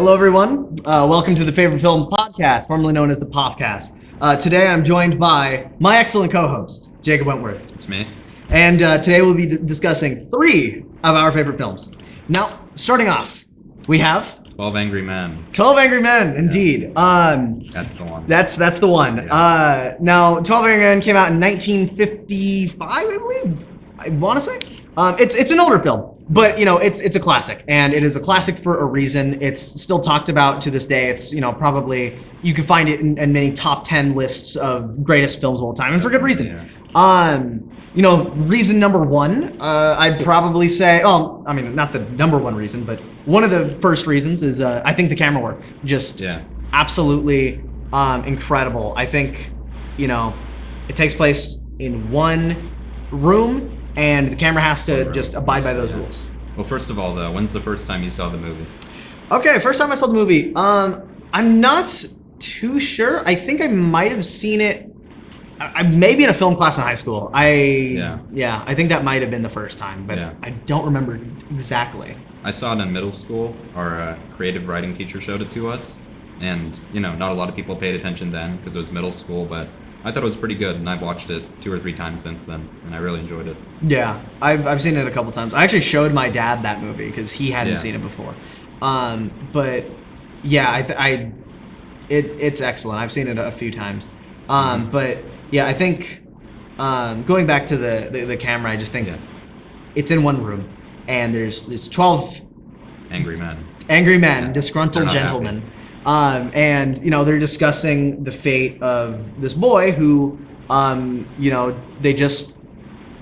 Hello, everyone. Welcome to the Favorite Film Podcast, formerly known as the Popcast. Today, I'm joined by my excellent co-host, Jacob Wentworth. It's me. And today, we'll be discussing 3 of our favorite films. Now, starting off, we have 12 Angry Men. 12 Angry Men, indeed. That's the one. That's the one. Yeah. Now, 12 Angry Men came out in 1955, I believe. I want to say. It's an older film, but it's a classic, and it is a classic for a reason. It's still talked about to this day. It's probably you can find it in many top 10 lists of greatest films of all time, and for good reason. Yeah. Reason number 1, I'd probably say. Well, I mean, not the number 1 reason, but one of the first reasons is I think the camera work just absolutely incredible. I think it takes place in one room. And the camera has to just abide by those rules. Well, first of all, though, when's the first time you saw the movie? Okay, first time I saw the movie. I'm not too sure. I think I might have seen it. Maybe in a film class in high school. I think that might have been the first time, but I don't remember exactly. I saw it in middle school. Our creative writing teacher showed it to us, and not a lot of people paid attention then because it was middle school, but I thought it was pretty good, and I've watched it 2 or 3 times since then, and I really enjoyed it. Yeah, I've seen it a couple times. I actually showed my dad that movie because he hadn't seen it before. But yeah, it's excellent. I've seen it a few times. But yeah, I think going back to the camera, I just think it's in one room, and there's 12 angry men, disgruntled gentlemen. And they're discussing the fate of this boy who, they just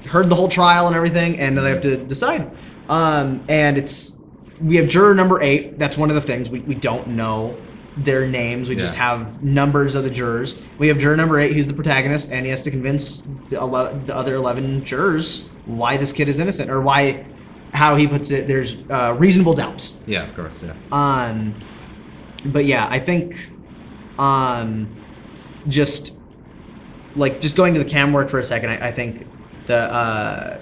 heard the whole trial and everything, and they have to decide. And we have juror number 8. That's one of the things we don't know their names. We just have numbers of the jurors. We have juror number 8. He's the protagonist, and he has to convince the other 11 jurors why this kid is innocent, or why, how he puts it, there's reasonable doubt. Yeah, of course. Yeah. But yeah, I think just going to the cam work for a second, I think the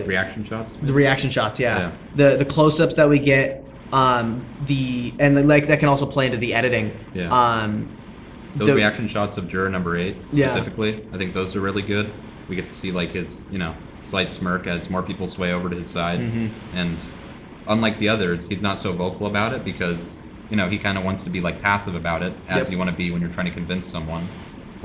reaction shots. The reaction shots, yeah. The close-ups that we get, that can also play into the editing. Yeah. Those reaction shots of juror number 8 specifically, I think those are really good. We get to see his slight smirk as more people sway over to his side, and unlike the others, he's not so vocal about it because he kind of wants to be passive about it, as you want to be when you're trying to convince someone.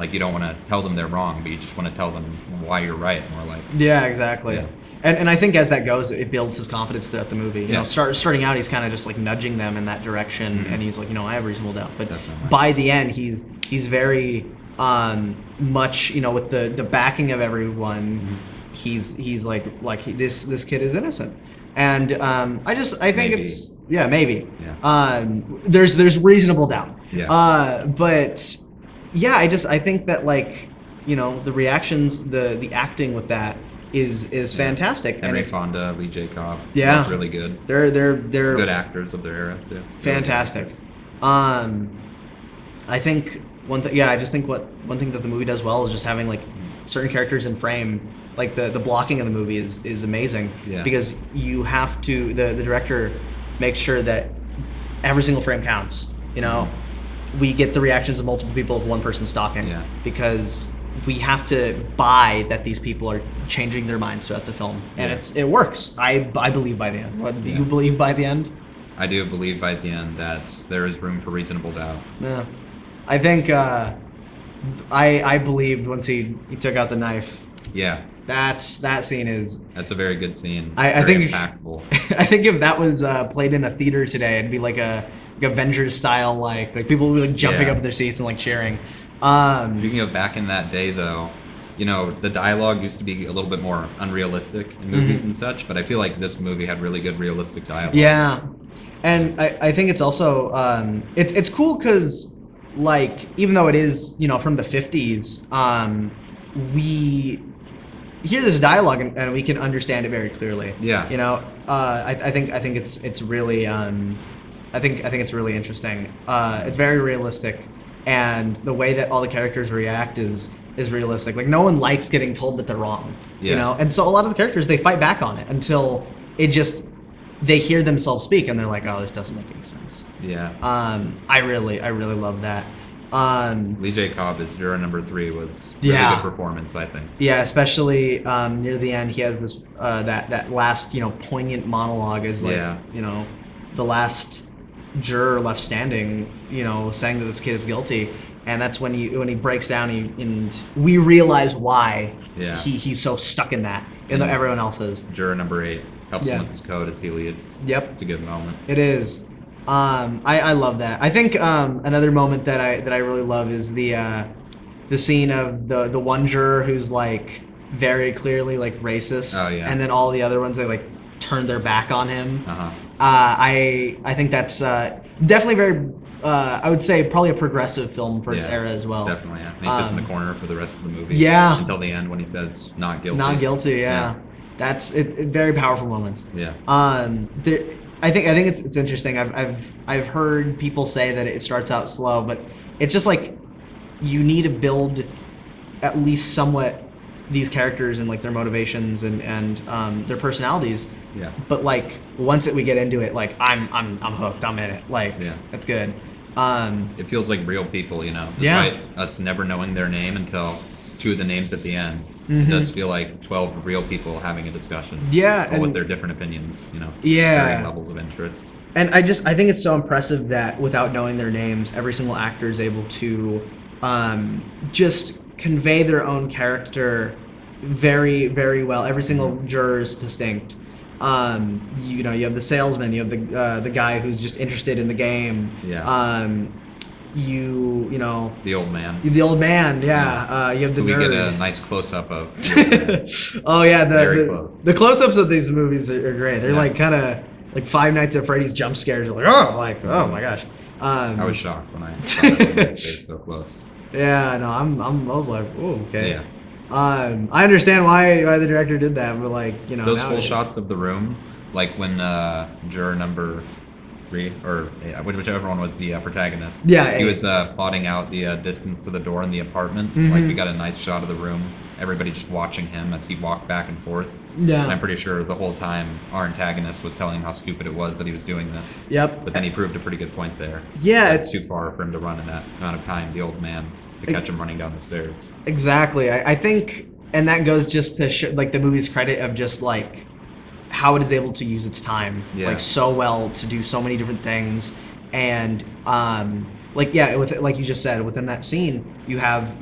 You don't want to tell them they're wrong, but you just want to tell them why you're right, more like. Yeah, exactly. Yeah. And I think as that goes, it builds his confidence throughout the movie. Starting out, he's kind of just nudging them in that direction, and he's I have reasonable doubt. But by the end, he's very much with the backing of everyone. He's like this kid is innocent. And I think maybe. It's maybe. Yeah. There's reasonable doubt. Yeah. But yeah, I think that the reactions, the acting with that is fantastic. Henry Fonda, Lee Jacob. Yeah. That's really good. They're good actors of their era too. Fantastic. I think one thing that the movie does well is just having certain characters in frame. The blocking of the movie is amazing because you have to the director makes sure that every single frame counts. We get the reactions of multiple people of one person stalking because we have to buy that these people are changing their minds throughout the film, and it works. I believe by the end. What do you believe by the end? I do believe by the end that there is room for reasonable doubt. Yeah, I think I believed once he took out the knife. Yeah. That scene is. That's a very good scene. I think impactful. I think if that was played in a theater today, it'd be like Avengers style, like people would be jumping up in their seats and cheering. Speaking of back in that day, though, the dialogue used to be a little bit more unrealistic in movies and such, but I feel like this movie had really good realistic dialogue. Yeah, and I think it's also it's cool because even though it is from the 50s, we hear this dialogue and we can understand it very clearly. Yeah. I think it's really I think it's really interesting. It's very realistic, and the way that all the characters react is realistic. No one likes getting told that they're wrong. And so a lot of the characters, they fight back on it until it just they hear themselves speak and they're like, oh, this doesn't make any sense. Yeah. I really love that. Lee J. Cobb as juror number 3 was really good performance, I think. Yeah, especially near the end, he has this that last poignant monologue as like the last juror left standing, saying that this kid is guilty, and that's when he breaks down and we realize why he's so stuck in that, and everyone else is. Juror number 8 helps him with his code as he leaves. Yep, it's a good moment. It is. I love that. I think another moment that I really love is the scene of the one juror who's like very clearly like racist, and then all the other ones, they like turn their back on him. I think that's definitely very I would say probably a progressive film for its era as well. Definitely, yeah. And he sits in the corner for the rest of the movie. Yeah. Until the end when he says not guilty. Not guilty, yeah. That's it, very powerful moments. Yeah. I think it's interesting. I've heard people say that it starts out slow, but it's just like you need to build at least somewhat these characters and like their motivations and their personalities. Yeah. But like once we get into it, like I'm hooked. I'm in it. Like that's good. It feels like real people, despite us never knowing their name until 2 of the names at the end. It does feel like 12 real people having a discussion. Yeah, with their different opinions, varying levels of interest. And I think it's so impressive that without knowing their names, every single actor is able to just convey their own character very, very well. Every single juror is distinct. You have the salesman, you have the guy who's just interested in the game. Yeah. You know the old man. You have the nerd. We get a nice close up of. Oh yeah, the close ups of these movies are great. They're like kind of like Five Nights at Freddy's jump scares. You're like, oh my gosh. I was shocked when I saw it so close. Yeah, no, I was like, oh, okay. Yeah. I understand why the director did that, but like, those full shots of the room, like when juror number 3 or whichever one was the protagonist. Yeah, he was plotting out the distance to the door in the apartment. Like we got a nice shot of the room. Everybody just watching him as he walked back and forth. Yeah. And I'm pretty sure the whole time our antagonist was telling him how stupid it was that he was doing this. Yep. But then he proved a pretty good point there. Yeah, it's too far for him to run in that amount of time. The old man to catch him running down the stairs. Exactly. I think, and that goes just to show, like the movie's credit of just like how it is able to use its time like so well to do so many different things, and with like you just said, within that scene you have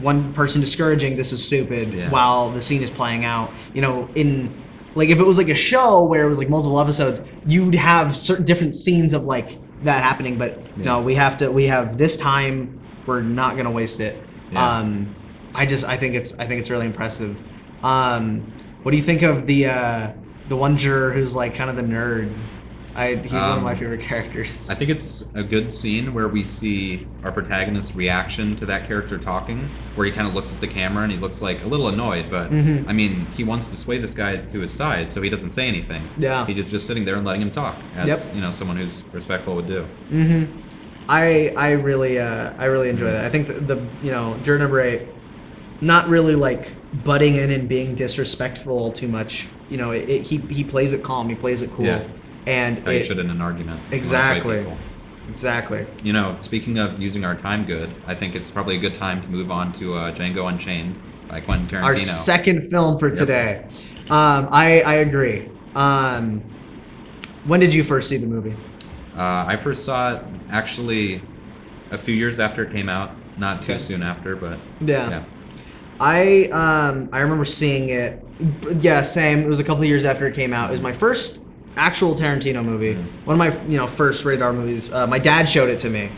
one person discouraging this is stupid while the scene is playing out. In like if it was like a show where it was like multiple episodes, you'd have certain different scenes of like that happening, but we have this time, we're not gonna waste it. I think it's really impressive. What do you think of the one juror who's like kind of the nerd? He's one of my favorite characters. I think it's a good scene where we see our protagonist's reaction to that character talking, where he kind of looks at the camera and he looks like a little annoyed, but I mean, he wants to sway this guy to his side, so he doesn't say anything. Yeah. He's just sitting there and letting him talk, as someone who's respectful would do. I really enjoy that. I think the juror number 8, not really like butting in and being disrespectful too much. He plays it calm. He plays it cool. Yeah. And how you should in an argument. Exactly. Speaking of using our time good, I think it's probably a good time to move on to Django Unchained by Quentin Tarantino. Our second film for today. I agree. When did you first see the movie? I first saw it actually a few years after it came out. Not too soon after, but yeah. I remember seeing it. Yeah, same. It was a couple of years after it came out. It was my first actual Tarantino movie. One of my first rated R movies. My dad showed it to me,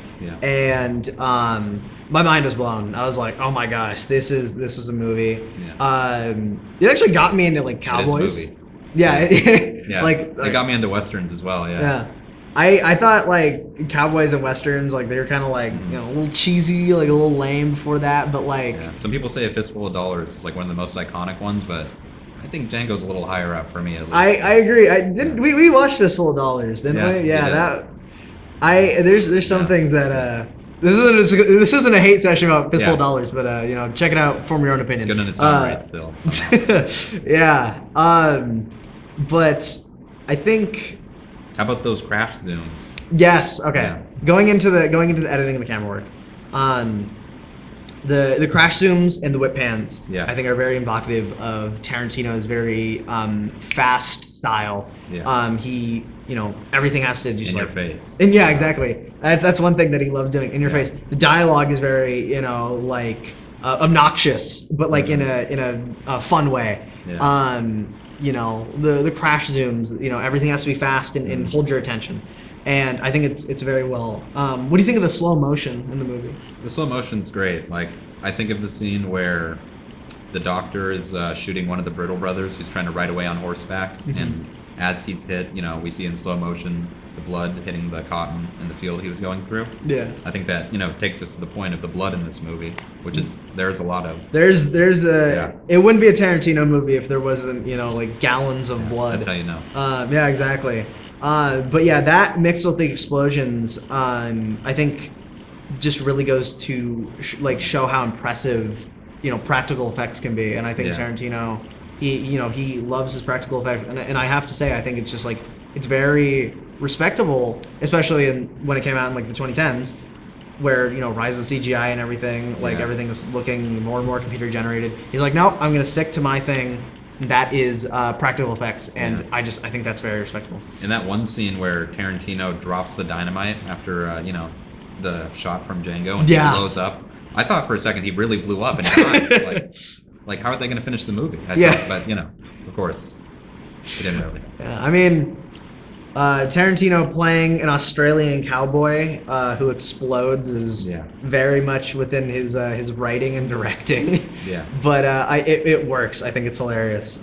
and my mind was blown. I was like, oh my gosh, this is a movie. It actually got me into like cowboys. It is a movie. Yeah. It got me into westerns as well. Yeah. I thought like cowboys and westerns, like they were kind of like a little cheesy, like a little lame before that, but like some people say A Fistful of Dollars is like one of the most iconic ones, but I think Django's a little higher up for me at least. I agree. We watched Fistful of Dollars, didn't we? Yeah, there's some things that this isn't a hate session about Fistful of Dollars, but check it out, form your own opinion. Good in its own right still. Yeah. But I think. How about those crash zooms? Yes. Okay. Yeah. Going into the editing and the camera work, the crash zooms and the whip pans, I think are very evocative of Tarantino's very fast style. Yeah. He, everything has to just in your face. And yeah, exactly. That's one thing that he loved doing. In your face. The dialogue is very, obnoxious, but like in a fun way. Yeah. The crash zooms, everything has to be fast and hold your attention. And I think it's very well. What do you think of the slow motion in the movie? The slow motion's great. Like, I think of the scene where the doctor is shooting one of the Brittle brothers who's trying to ride away on horseback, and as he's hit, we see in slow motion the blood hitting the cotton in the field he was going through. Yeah. I think that, takes us to the point of the blood in this movie, which is, there's a lot of. It wouldn't be a Tarantino movie if there wasn't, like gallons of blood. That's how you know. Yeah, exactly. But yeah, that mixed with the explosions, I think just really goes to show how impressive, practical effects can be. And I think Tarantino, he loves his practical effects. And I have to say, I think it's just it's very respectable, especially when it came out in the 2010s, where rise of CGI and everything, everything is looking more and more computer generated. He's like, no, I'm gonna stick to my thing. That is practical effects, and I think that's very respectable. In that one scene where Tarantino drops the dynamite after the shot from Django and he blows up, I thought for a second he really blew up and died. like how are they going to finish the movie? But of course, he didn't really. Yeah, I mean, Tarantino playing an Australian cowboy who explodes is very much within his writing and directing. Yeah. But it works. I think it's hilarious.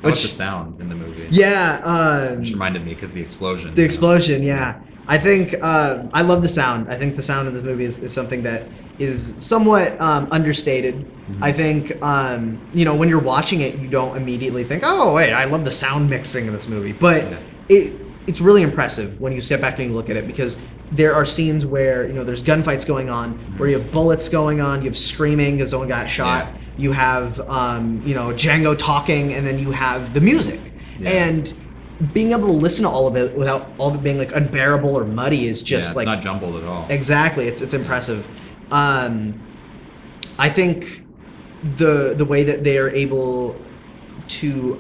What's the sound in the movie? Yeah. Which reminded me because the explosion. The explosion, yeah. I think I love the sound. I think the sound in this movie is something that is somewhat understated. Mm-hmm. I think when you're watching it, you don't immediately think, "Oh, wait, I love the sound mixing in this movie," but it's really impressive when you step back and you look at it, because there are scenes where there's gunfights going on, where you have bullets going on, you have screaming because someone got shot, you have Django talking, and then you have the music, and being able to listen to all of it without all of it being unbearable or muddy is just it's not jumbled at all. Exactly, it's impressive. I think the way that they are able to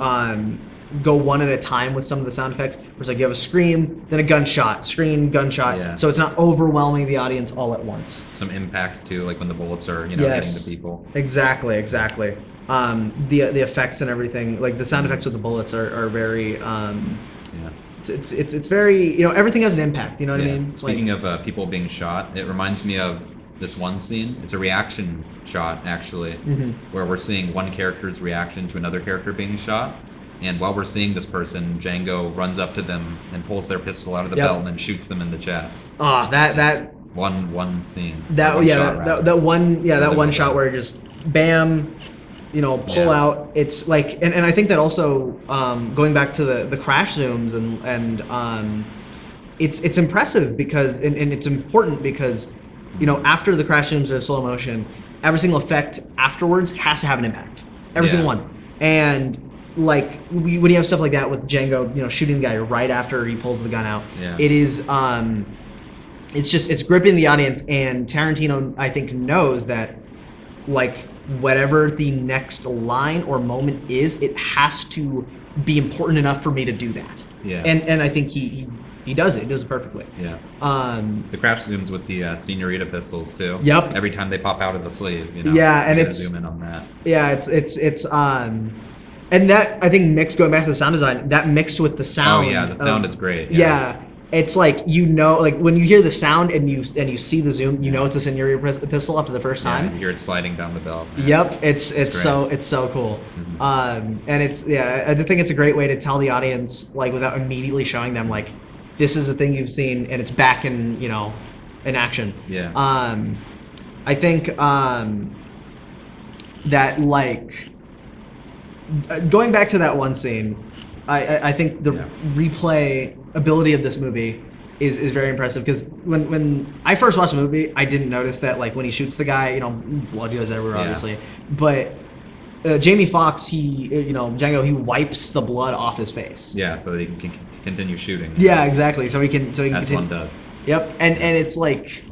go one at a time with some of the sound effects, where it's you have a scream, then a gunshot, scream, gunshot, so it's not overwhelming the audience all at once. Some impact too, when the bullets are hitting the people. Exactly. The effects and everything, the sound effects with the bullets are very it's very everything has an impact, you know what I mean? Speaking of people being shot, it reminds me of this one scene. It's a reaction shot actually, where we're seeing one character's reaction to another character being shot. And while we're seeing this person, Django runs up to them and pulls their pistol out of the belt and then shoots them in the chest. Oh, that one scene. That one shot where just bam, pull out. It's and I think that also going back to the crash zooms and it's impressive because and it's important because after the crash zooms are in slow motion, every single effect afterwards has to have an impact. Every single one. And when you have stuff like that with Django, shooting the guy right after he pulls the gun out, it is it's gripping the audience, and Tarantino I think knows that whatever the next line or moment is, it has to be important enough for me to do that. Yeah. And I think he does it. He does it perfectly. Yeah. The crash zooms with the Senorita pistols too. Yep. Every time they pop out of the sleeve, Yeah, and it's zoom in on that. Yeah, it's and that I think mixed, going back to the sound design, that mixed with the sound. Oh yeah, the sound is great. Yeah. It's when you hear the sound and you see the zoom, it's a Senorita pistol after the first time. You hear it sliding down the belt. Man. Yep, it's so cool. Mm-hmm. And I think it's a great way to tell the audience without immediately showing them this is a thing you've seen and it's back in in action. Yeah. I think that going back to that one scene, I think the replay ability of this movie is very impressive, because when I first watched the movie, I didn't notice that when he shoots the guy, blood goes everywhere, obviously, but Jamie Foxx, Django, he wipes the blood off his face. Yeah, so he can continue shooting. Yeah, exactly. So he can. That's continue. one does. Yep, and it's like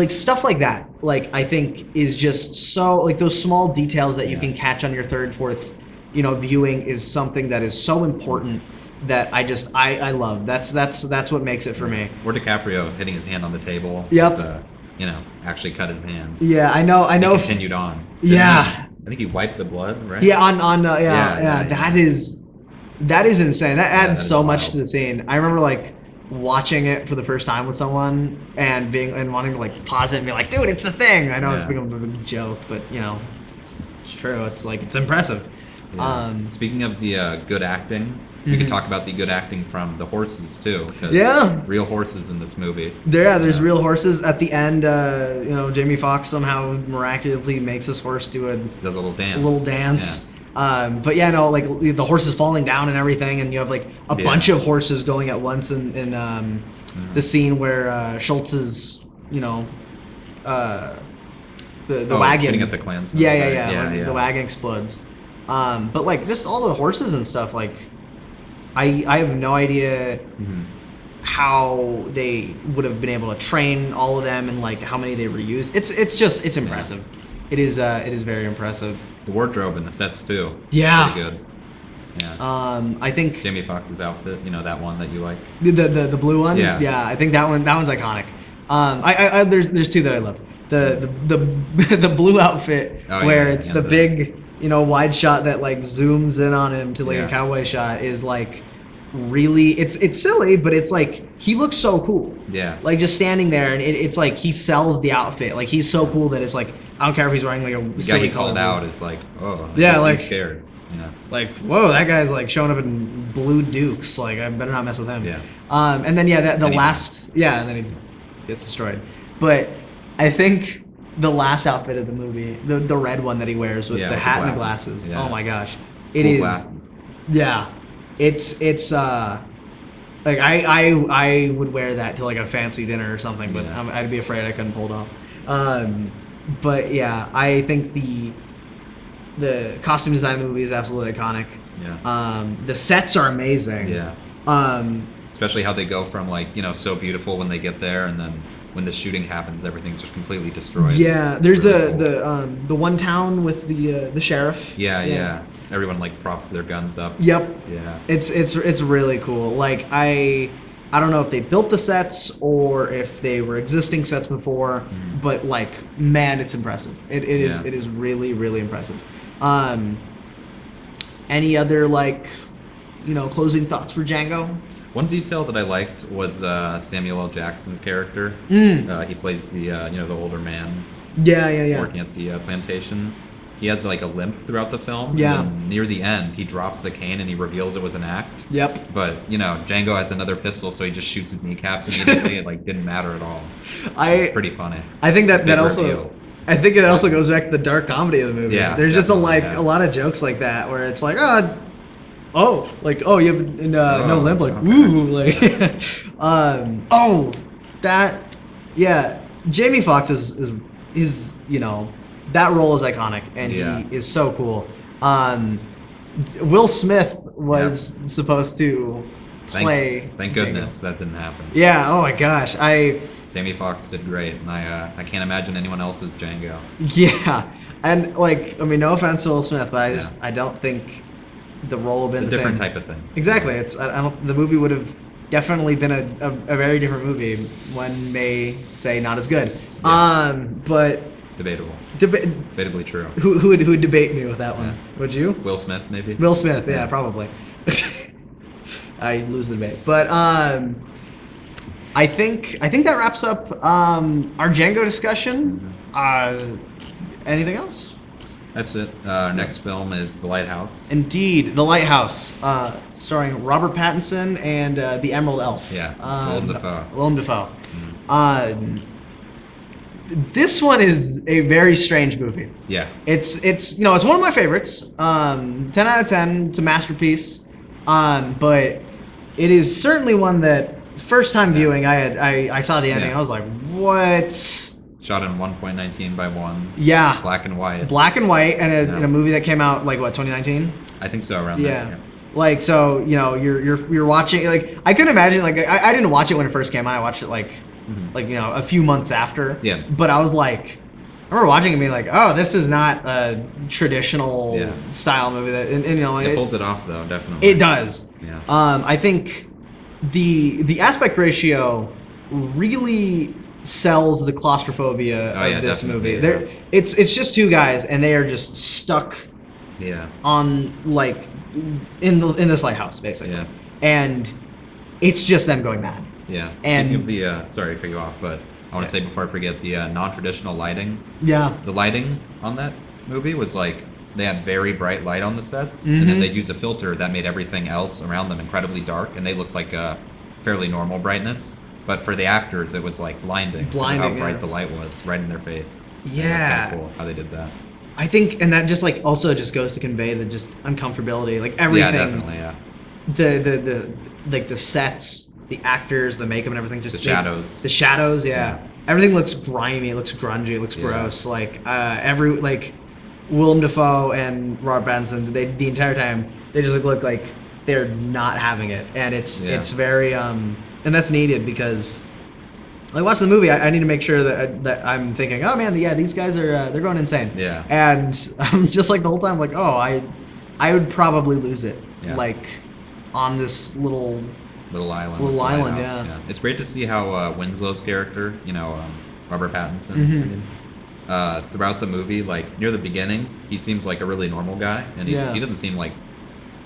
stuff like that. Like I think is just so like those small details that you can catch on your third, fourth, viewing is something that is so important that I love. That's what makes it for me. Or DiCaprio hitting his hand on the table. Yep. Actually cut his hand. Yeah, I know. He continued on. I think he wiped the blood, right? Yeah, That is insane. That adds so much to the scene. I remember like watching it for the first time with someone and wanting to like pause it and be like, dude, it's the thing. I know it's become a big joke, but it's true. It's like it's impressive. Yeah. Speaking of the good acting, we could talk about the good acting from the horses too. Real horses in this movie. There's real horses. At the end, Jamie Foxx somehow miraculously makes his horse does a little dance. But like the horses falling down and everything, and you have like a bunch of horses going at once in the scene where Schultz's, the wagon. Shooting at the Klansmen. The wagon explodes. But like just all the horses and stuff, like I have no idea how they would have been able to train all of them and like how many they reused. It's impressive. It is very impressive. The wardrobe and the sets too. Yeah. Pretty good. Yeah. I think Jamie Foxx's outfit, that one that you like. The blue one. Yeah. Yeah. I think that one's iconic. There's two that I love. The blue outfit where it's the big wide shot that like zooms in on him to like a cowboy shot is like really it's silly, but it's like he looks so cool. Yeah. Like just standing there and it's like he sells the outfit. Like he's so cool that it's like I don't care if he's wearing like a silly color. Called out. It's like like scared. Like whoa, that guy's like showing up in blue dukes. Like I better not mess with him. Yeah. And then and then he gets destroyed. But I think the last outfit of the movie, the red one that he wears with the hat and the glasses. Yeah. Oh my gosh, it is. Glasses. Yeah, it's like I would wear that to like a fancy dinner or something, but I'd be afraid I couldn't pull it off. But yeah, I think the costume design of the movie is absolutely iconic. Yeah. The sets are amazing. Yeah. Especially how they go from like so beautiful when they get there, and then when the shooting happens, everything's just completely destroyed. Yeah, there's the one town with the sheriff. Yeah. Everyone like props their guns up. Yep. Yeah. It's really cool. Like I don't know if they built the sets or if they were existing sets before, but like man, it's impressive. It is really really impressive. Any other like closing thoughts for Django? One detail that I liked was Samuel L. Jackson's character. He plays the the older man. Yeah. Working at the plantation. He has like a limp throughout the film. Yeah. And near the end, he drops the cane and he reveals it was an act. Yep. But Django has another pistol, so he just shoots his kneecaps immediately. It like didn't matter at all. It's pretty funny. I think that also. I think it also goes back to the dark comedy of the movie. Yeah. There's just a lot of jokes like that where it's like you have no limp, like okay. Ooh, like Jamie Foxx is that role is iconic and he is so cool. Will Smith was supposed to play. Thank goodness that didn't happen. Yeah. Oh my gosh. Jamie Foxx did great, and I can't imagine anyone else's Django. Yeah, and like no offense to Will Smith, but I don't think the role would have been the different same. type of thing. Exactly. The movie would have definitely been a very different movie. One may say not as good. Yeah. But debatable. Debatably true. Who would debate me with that one? Yeah. Would you? Will Smith, maybe. Will Smith, yeah, probably. I lose the debate, but I think that wraps up our Django discussion. Anything else? That's it. Our next film is The Lighthouse. Indeed, The Lighthouse, starring Robert Pattinson and the Emerald Elf. Yeah, Willem Dafoe. Willem Dafoe. This one is a very strange movie. Yeah. It's one of my favorites. 10 out of 10. It's a masterpiece. But it is certainly one that first time viewing, I saw the ending. I was like, what? shot in 1.19 by 1. Yeah. Black and white. Black and white, and in a movie that came out like what 2019. I think so, around there. Yeah. Like, so, you know, you're watching, like, I couldn't imagine, like, I didn't watch it when it first came out. I watched it like you know, a few months after. Yeah. But I was like, I remember watching it and being like, oh, this is not a traditional style movie. That, and you know, like, it pulls it off though, definitely. It does. Yeah. I think the aspect ratio really sells the claustrophobia of this movie. Yeah. It's just two guys and they are just stuck. Yeah. On like in this lighthouse basically. Yeah. And it's just them going mad. Yeah. And speaking of the sorry to cut you off, but I want to say before I forget the non-traditional lighting. Yeah. The lighting on that movie was like they had very bright light on the sets, and then they'd use a filter that made everything else around them incredibly dark, and they looked like a fairly normal brightness. But for the actors, it was like blinding how bright the light was right in their face. Yeah. Kind of cool how they did that. I think, and that just like also just goes to convey the just uncomfortability, like everything. Yeah, definitely, yeah. The like the sets, the actors, the makeup, and everything. Just the shadows. The shadows, yeah. Everything looks grimy. It looks grungy. It looks gross. Like Willem Dafoe and Robert Pattinson, the entire time they just look like they're not having it, and it's very and that's needed because. Like watch the movie, I need to make sure that I'm thinking, oh man, these guys are they're going insane. Yeah. And I'm just like the whole time like, oh, I would probably lose it, like on this little island. Yeah. It's great to see how Winslow's character, you know, Robert Pattinson, throughout the movie, like near the beginning, he seems like a really normal guy, and he doesn't seem like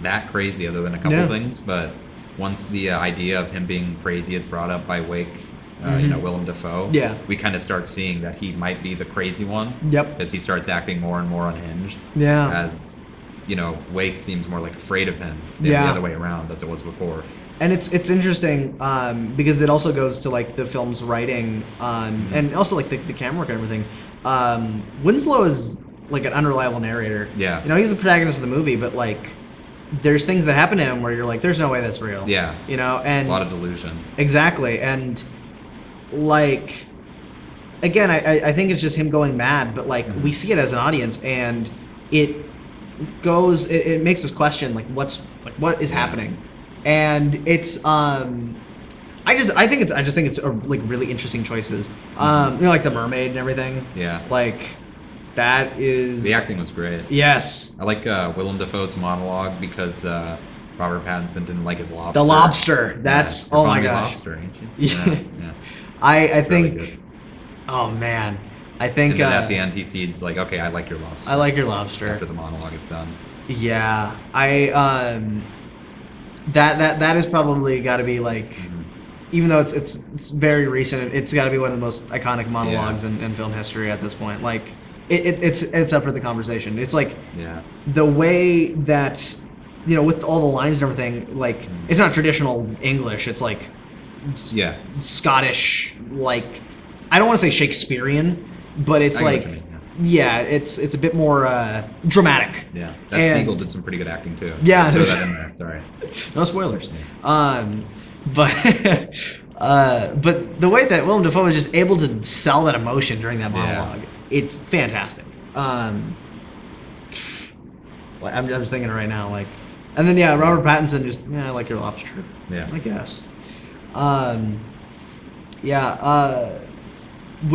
that crazy other than a couple things. But once the idea of him being crazy is brought up by Wake. You know, Willem Dafoe. Yeah. We kind of start seeing that he might be the crazy one. Yep. As he starts acting more and more unhinged. Yeah. As, you know, Wake seems more like afraid of him than the other way around as it was before. And it's interesting because it also goes to like the film's writing and also like the camera work and everything. Winslow is like an unreliable narrator. Yeah. You know, he's the protagonist of the movie, but like there's things that happen to him where you're like, there's no way that's real. Yeah. You know, and a lot of delusion. Exactly. And like again, I think it's just him going mad, but like we see it as an audience and it makes us question like what is happening. And it's I just think it's a, like really interesting choices. You know, like the mermaid and everything. Yeah. Like that is the acting was great. Yes. I like Willem Dafoe's monologue because Robert Pattinson didn't like his lobster. The lobster. That's oh my gosh. Lobster, ain't you? Yeah. I think. Really oh man, I think. And then at the end, he sees like, okay, I like your lobster. I like your lobster. After the monologue is done. Yeah, that is probably got to be like, even though it's very recent, it's got to be one of the most iconic monologues in film history at this point. Like, it's up for the conversation. It's like the way that, you know, with all the lines and everything, like it's not traditional English. It's like Scottish, like I don't want to say Shakespearean, but it's like it's a bit more dramatic. Yeah, that Siegel did some pretty good acting too. Yeah, throw that in there. Sorry, no spoilers. But but the way that Willem Dafoe is just able to sell that emotion during that monologue, it's fantastic. I'm just thinking right now, like, and then Robert Pattinson just I like your lobster. Yeah, I guess. What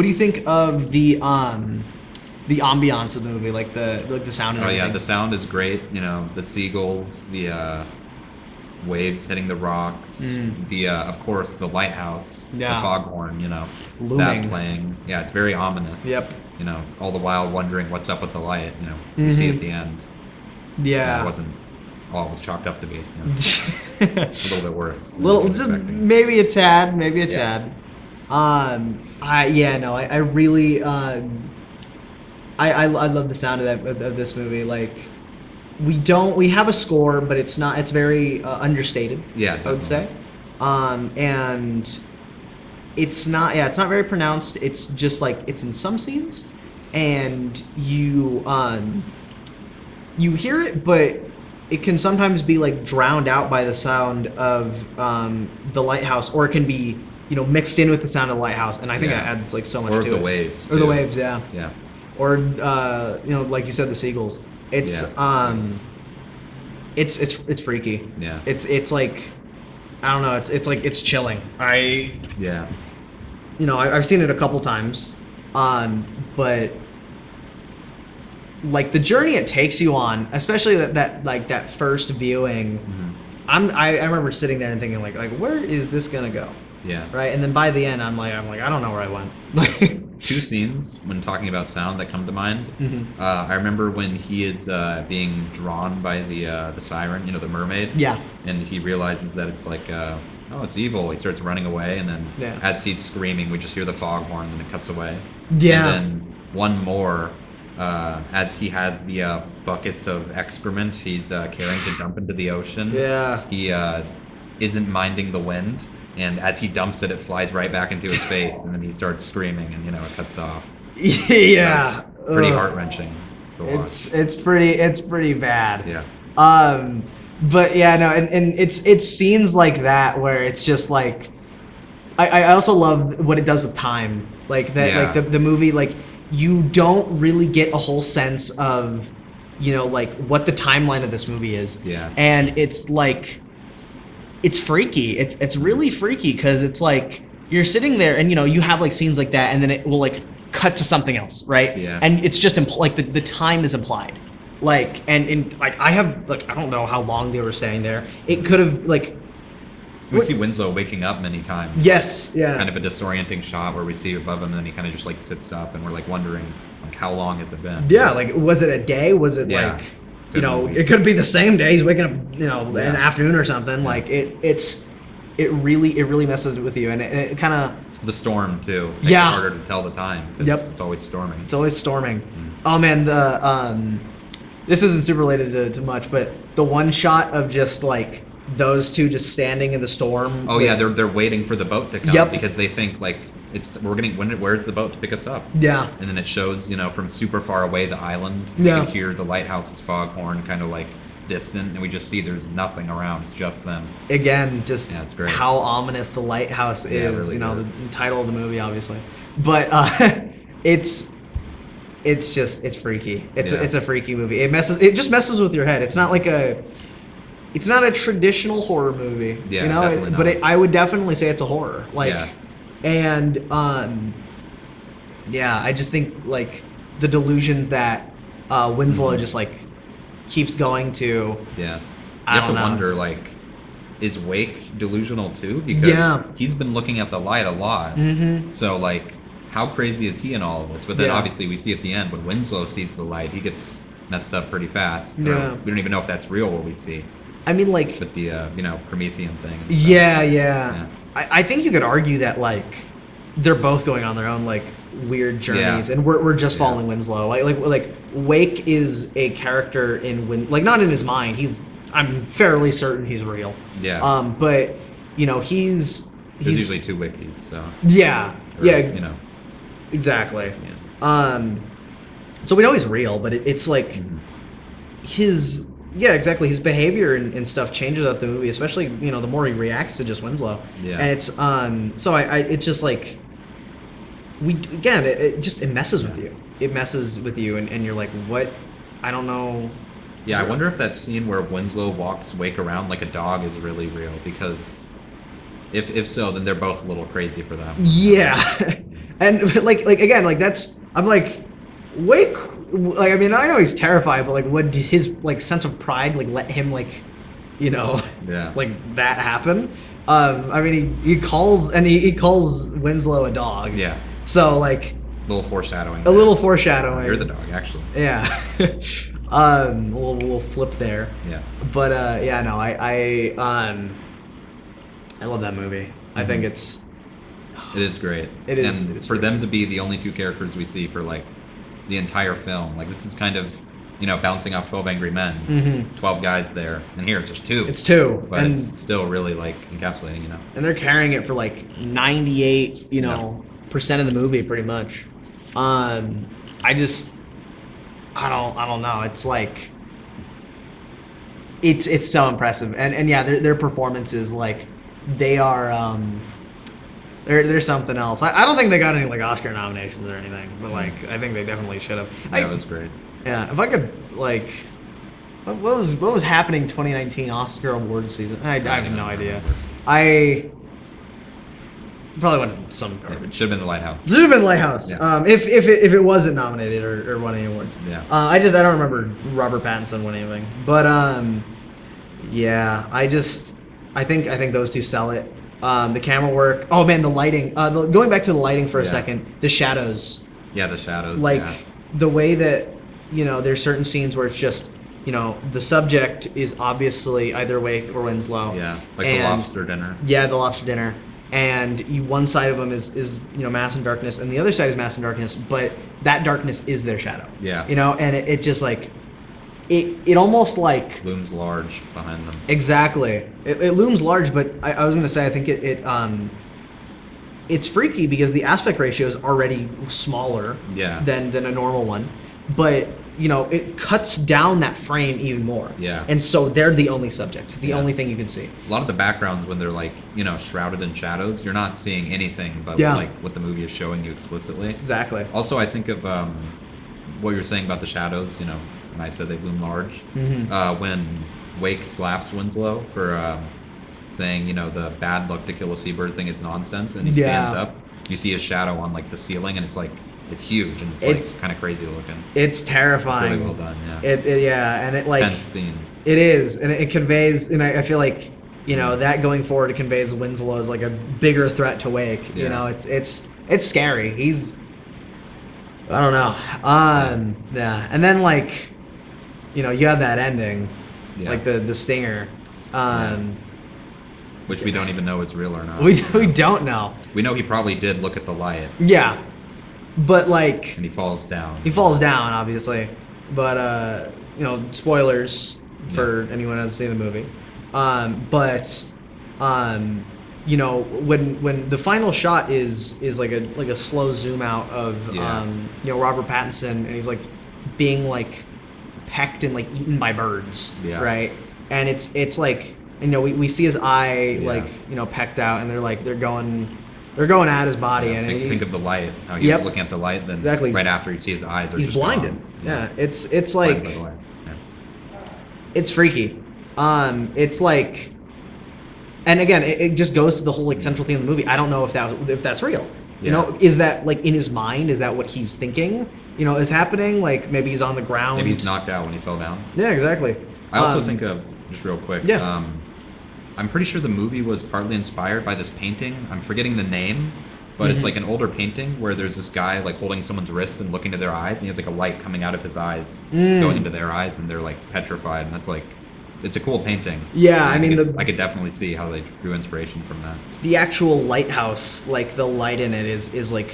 do you think of the ambiance of the movie, like the sound and everything? The sound is great. You know, the seagulls, the waves hitting the rocks, the of course the lighthouse, the foghorn, you know, looming. That playing. Yeah, it's very ominous. Yep. You know, all the while wondering what's up with the light. You know, you see at the end. Yeah. It wasn't all it was chalked up to be. You know? A little bit worse. Maybe a tad. I really I love the sound of this movie. Like we have a score, but it's very understated. Yeah, definitely. I would say. And it's not very pronounced. It's just like it's in some scenes and you hear it, but it can sometimes be like drowned out by the sound of the lighthouse, or it can be mixed in with the sound of the lighthouse, and I think it adds like so much to it. Or the waves. Or the waves, yeah. Yeah. Or like you said, the seagulls. It's it's freaky. Yeah. It's like, I don't know. It's like, it's chilling. Yeah. I've seen it a couple times, but like the journey it takes you on, especially that first viewing. Mm-hmm. I remember sitting there and thinking like where is this gonna go? Yeah. Right. And then by the end, I'm like I don't know where I went. Two scenes when talking about sound that come to mind. Mm-hmm. I remember when he is being drawn by the siren, the mermaid. Yeah. And he realizes that it's like, it's evil. He starts running away, and then as he's screaming, we just hear the foghorn, and it cuts away. Yeah. And then one more, as he has the buckets of excrement he's carrying to dump into the ocean. Yeah. He isn't minding the wind. And as he dumps it, it flies right back into his face, and then he starts screaming, and it cuts off. Yeah, so pretty heart wrenching to watch. It's pretty bad. Yeah. But yeah, no, and it's scenes like that where it's just like, I also love what it does with time, like that, like the movie, like you don't really get a whole sense of, like what the timeline of this movie is. Yeah. And it's like, it's freaky. It's really freaky because it's like you're sitting there and you have like scenes like that, and then it will like cut to something else, right? Yeah. And it's just like the time is implied, like and like I don't know how long they were staying there. It could have like. We see Winslow waking up many times. Yes. Yeah. Kind of a disorienting shot where we see above him, and then he kind of just like sits up, and we're like wondering like how long has it been? Yeah. Like was it a day? Was it like? It could be the same day. He's waking up, in the afternoon or something. Yeah. Like it really messes with you, and it kind of the storm too. Makes it harder to tell the time. Yep. It's always storming. It's always storming. Mm. Oh man, this isn't super related to much, but the one shot of just like those two just standing in the storm. Oh yeah, they're waiting for the boat to come because they think like. Where's the boat to pick us up? Yeah. And then it shows, from super far away the island. You can hear the lighthouse's foghorn kind of like distant, and we just see there's nothing around. It's just them. Again, just it's great. How ominous the lighthouse is. Really the title of the movie, obviously. But it's freaky. It's a freaky movie. It just messes with your head. It's not like it's not a traditional horror movie. Yeah, definitely not. But I would definitely say it's a horror. And I just think like the delusions that Winslow just like keeps going to. Yeah, you have to wonder like, is Wake delusional too? Because he's been looking at the light a lot. Mm-hmm. So like, how crazy is he in all of this? But then obviously we see at the end when Winslow sees the light, he gets messed up pretty fast. Yeah, we don't even know if that's real what we see. I mean, like with the Promethean thing. Yeah. I think you could argue that like they're both going on their own like weird journeys, and we're just following Winslow. Like Wake is a character in not in his mind. I'm fairly certain he's real. Yeah. But he's usually two Wickies. So. Yeah. Exactly. Yeah. So we know he's real, but it's like his. Yeah, exactly. His behavior and stuff changes throughout the movie, especially the more he reacts to just Winslow. Yeah. And it's so it's just like it messes with you. It messes with you, and you're like, what? I don't know. Yeah, I wonder if that scene where Winslow walks Wake around like a dog is really real, because if so, then they're both a little crazy for that. Yeah, and like again, like that's I'm like Wake. Like, I mean, I know he's terrified, but like, would his like sense of pride like let him like, like that happen? I mean, he calls Winslow a dog. Yeah. So like, a little foreshadowing. Little foreshadowing. You're the dog, actually. Yeah. We'll flip there. Yeah. But I love that movie. Mm-hmm. I think it is great. It is. And for them to be the only two characters we see for like the entire film, like this is kind of bouncing off 12 Angry Men. Mm-hmm. 12 guys there, and here it's just two. It's two, but it's still really like encapsulating. And they're carrying it for like 98 percent of the movie pretty much. I don't know. It's like it's so impressive, and their performances, like they are There's something else. I don't think they got any like Oscar nominations or anything, but like I think they definitely should have. That was great. Yeah, if I could like, what was happening 2019 Oscar awards season? I have no idea. I probably went to some garbage. Should have been the Lighthouse. Should have been Lighthouse. Yeah. If it wasn't nominated or won any awards. Yeah. I don't remember Robert Pattinson winning anything, but yeah, I think those two sell it. The camera work. Oh man, the lighting. Going back to the lighting for a second, the shadows. Yeah, the shadows. Like the way that there's certain scenes where it's just the subject is obviously either Wake or Winslow. Yeah, like the lobster dinner. Yeah, the lobster dinner. And one side of them is mass and darkness, and the other side is mass and darkness. But that darkness is their shadow. Yeah. And it just like it almost like looms large behind them. Exactly. It looms large, but I was gonna say I think it's freaky because the aspect ratio is already smaller than a normal one, but it cuts down that frame even more. Yeah. And so they're the only subjects, the only thing you can see. A lot of the backgrounds when they're like, shrouded in shadows, you're not seeing anything but like what the movie is showing you explicitly. Exactly. Also, I think of what you were saying about the shadows, when I said they loom large. Mm-hmm. When Wake slaps Winslow for saying, the bad luck to kill a seabird thing is nonsense, and he stands up, you see his shadow on like the ceiling, and it's like, it's huge and it's like kind of crazy looking. It's terrifying. It's really well done, yeah. And it like tense scene. It is, and it conveys. And I feel like that going forward, it conveys Winslow as like a bigger threat to Wake. Yeah. It's scary. He's I don't know. Yeah, and then like you have that ending, like the stinger. Which we don't even know is real or not. We don't know. We know he probably did look at the light. Yeah. But like, and he falls down. He falls down, obviously. But spoilers for anyone who hasn't seen the movie. When the final shot is like a slow zoom out of Robert Pattinson, and he's like being like pecked and like eaten by birds, right? And it's like we see his eye like pecked out, and they're going at his body, and makes you think of the light. How he's looking at the light, then right after you see his eyes are he's just blinded. gone. Yeah, it's like it's freaky. It's like, and again, it just goes to the whole like central theme of the movie. I don't know if that's real. Is that like in his mind? Is that what he's thinking? Is happening? Like maybe he's on the ground. Maybe he's knocked out when he fell down. Yeah, exactly. I also think of, just real quick. Yeah. I'm pretty sure the movie was partly inspired by this painting. I'm forgetting the name, but it's like an older painting where there's this guy like holding someone's wrist and looking to their eyes, and he has like a light coming out of his eyes, going into their eyes, and they're like petrified. And that's like, it's a cool painting. Yeah, I mean, I could definitely see how they drew inspiration from that. The actual lighthouse, like the light in it is like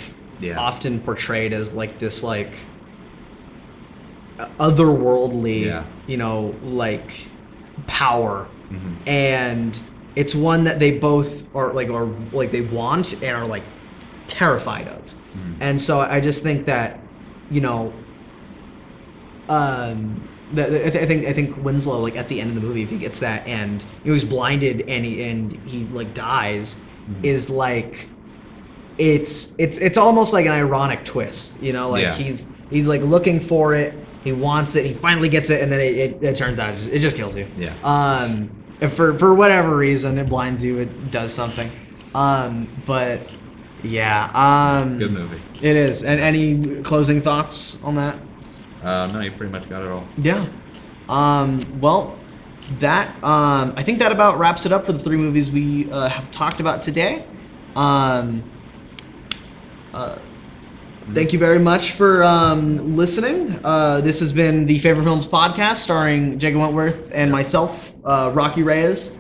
often portrayed as like this like otherworldly, like power. Mm-hmm. And it's one that they both are like they want and are like terrified of. Mm-hmm. And so I just think that I think Winslow, like at the end of the movie, if he gets that and he's blinded and he like dies, is like it's almost like an ironic twist, he's like looking for it, he wants it, he finally gets it, and then it turns out it just kills you. Yeah. If for whatever reason it blinds you, it does something. But yeah. Good movie. It is. And any closing thoughts on that? No, you pretty much got it all. Yeah. Well, that I think that about wraps it up for the three movies we have talked about today. Thank you very much for listening. This has been the Favorite Films podcast starring Django Wentworth and myself, Rocky Reyes.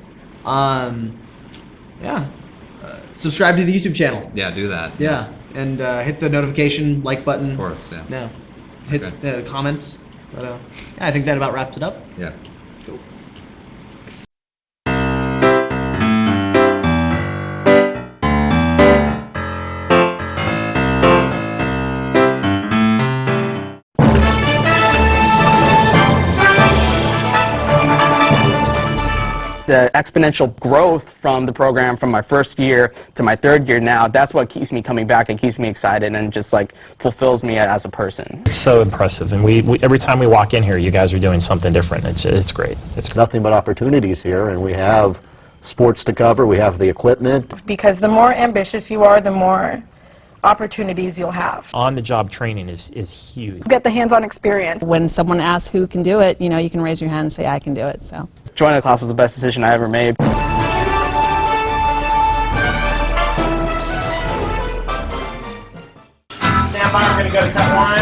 Subscribe to the YouTube channel. Yeah, do that. Yeah, and hit the notification like button. Of course, yeah. Yeah. Hit the comments. But I think that about wraps it up. Yeah. Cool. the exponential growth from the program from my first year to my third year now, that's what keeps me coming back and keeps me excited and just like fulfills me as a person. It's so impressive, and we every time we walk in here, you guys are doing something different. It's great. It's nothing but opportunities here, and we have sports to cover, we have the equipment. Because the more ambitious you are, the more opportunities you'll have. On-the-job training is huge. You get the hands-on experience. When someone asks who can do it, you know, you can raise your hand and say, I can do it. So joining the class was the best decision I ever made. Stand by, we're going to go to cut one.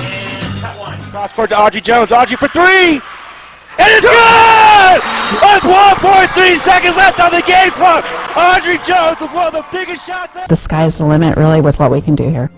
And cut one. Cross court to Audrey Jones. Audrey for three! It is good! With 1.3 seconds left on the game clock, Audrey Jones with one of the biggest shots. the sky's the limit, really, with what we can do here.